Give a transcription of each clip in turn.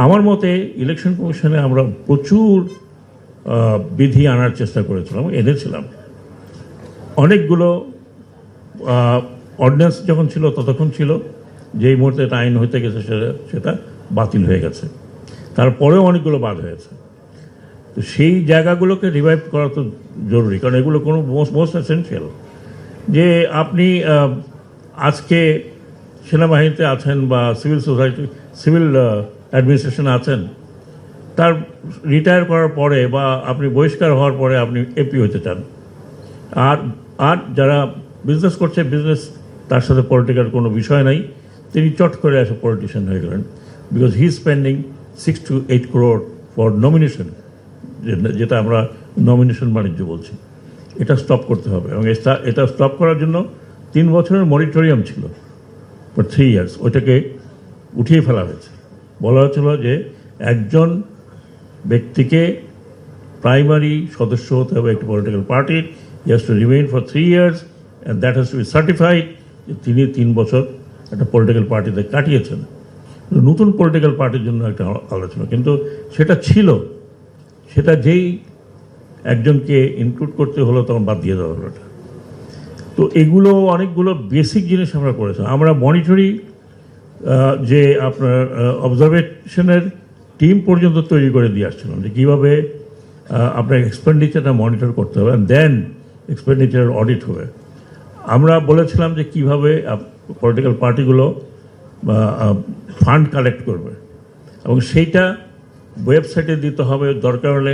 আমার মতে ইলেকশন কমিশনে আমরা প্রচুর বিধি আনার চেষ্টা করেছিলাম, এনেছিলাম। অনেকগুলো অর্ডিন্যান্স যখন ছিল ততক্ষণ ছিল, যেই মুহূর্তে এটা আইন হইতে গেছে সেটা বাতিল হয়ে গেছে। তারপরেও অনেকগুলো বাদ হয়েছে। তো সেই জায়গাগুলোকে রিভাইভ করা তো জরুরি, কারণ এগুলো কোনো মোস্ট এসেনশিয়াল। যে আপনি আজকে সেনাবাহিনীতে আছেন বা সিভিল অ্যাডমিনিস্ট্রেশনে আছেন, তার রিটায়ার করার পরে বা আপনি বহিষ্কার হওয়ার পরে আপনি এপি হতে চান, আর যারা বিজনেস করছে, বিজনেস তার সাথে পলিটিক্যাল কোনো বিষয় নাই, তিনি চট করে এসে পলিটিশিয়ান হয়ে গেলেন, because he spending 6 to 8 crore for nomination, যেটা আমরা নমিনেশন বাণিজ্য বলছি। এটা স্টপ করতে হবে, এবং এটা স্টপ করার জন্য 3 বছরের মরিটোরিয়াম ছিল ফর 3 years, ওইটাকে উঠিয়ে ফেলা হয়েছে। বলা হয়েছিল যে একজন ব্যক্তিকে প্রাইমারি সদস্য হতে হবে একটি পলিটিক্যাল পার্টির, he has to remain for 3 years and that has to B certified যে তিনি 3 বছর একটা পলিটিক্যাল পার্টিতে কাটিয়েছেন। নতুন পলিটিক্যাল পার্টির জন্য একটা আলোচনা, কিন্তু সেটা ছিল, সেটা যেই একজনকে ইনক্লুড করতে হলো তখন বাদ দিয়ে দেওয়া হলো এটা। তো এগুলো অনেকগুলো বেসিক জিনিস আমরা করেছি। আমরা মনিটরি যে আপনার অবজারভেশনের টিম পর্যন্ত তৈরি করে দিয়ে আসছিলাম, যে কীভাবে আপনার এক্সপেন্ডিচারটা মনিটর করতে হবে, দেন এক্সপেন্ডিচারের অডিট হবে। আমরা বলেছিলাম যে কীভাবে পলিটিক্যাল পার্টিগুলো ফান্ড কালেক্ট করবে, এবং সেইটা ওয়েবসাইটে দিতে হবে। দরকার হলে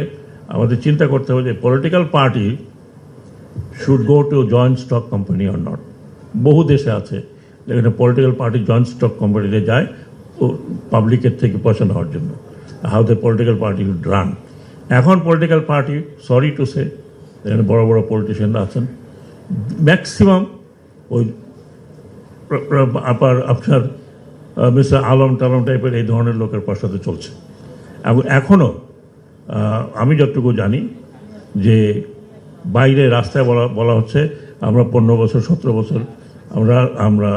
আমাদের চিন্তা করতে হবে যে political party should go to joint stock company or not. বহু দেশে আছে যেখানে পলিটিক্যাল পার্টি জয়েন্ট স্টক কোম্পানিতে যায় ও পাবলিকের থেকে পয়সা নেওয়ার জন্য। How the political party would run. এখন political party, sorry to say, এখানে বড় বড় পলিটিশিয়ানরা আছেন, ম্যাক্সিমাম ওই আপনার মিস্টার আলম টালম টাইপের এই ধরনের লোকের পয়সাতে চলছে। এবং এখনও আমি যতটুকু জানি যে বাইরে রাস্তায় বলা হচ্ছে আমরা 15 বছর 17 বছর আমরা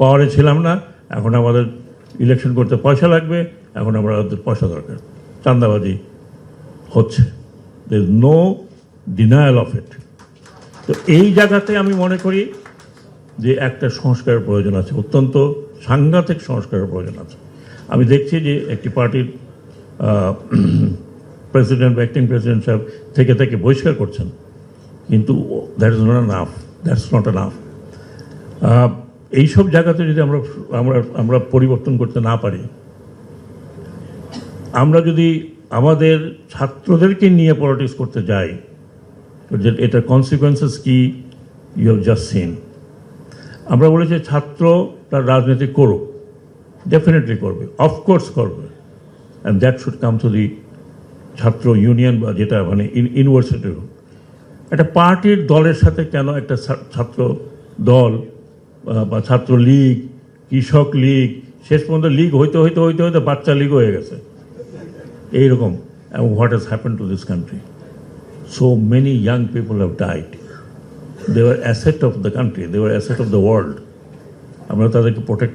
পাওয়ারে ছিলাম না, এখন আমাদের ইলেকশন করতে পয়সা লাগবে, এখন আমাদের পয়সা দরকার। চাঁদাবাজি হচ্ছে, there is no denial of it. তো এই জায়গাতে আমি মনে করি যে একটা সংস্কারের প্রয়োজন আছে, অত্যন্ত সাংঘাতিক সংস্কারের প্রয়োজন আছে। আমি দেখছি যে একটি পার্টির প্রেসিডেন্ট বা অ্যাক্টিং প্রেসিডেন্ট সাহেব থেকে বহিষ্কার করছেন, কিন্তু that is not enough, that's not enough. এইসব জায়গাতে যদি আমরা পরিবর্তন করতে না পারি, আমরা যদি আমাদের ছাত্রদেরকে নিয়ে পলিটিক্স করতে যাই, এটার কনসিকুয়েন্সেস কি ইউ হ্যাভ জাস্ট সিন। আমরা বলেছি ছাত্র তার রাজনীতি করুক, ডেফিনেটলি করবে, অফকোর্স করবে, and that should come to the ছাত্র ইউনিয়ন বা যেটা মানে ইউনিভার্সিটি হোক। একটা পার্টির দলের সাথে কেন একটা ছাত্র দল বা ছাত্র লীগ, কৃষক লীগ, শেষ পর্যন্ত লীগ হইতে হইতে হইতে হইতে বাচ্চা লীগও হয়ে গেছে এইরকম। এবং what has happen to this country, so many young people have died. They were asset of the country, they were asset of the world. আমরা তাদেরকে প্রোটেক্ট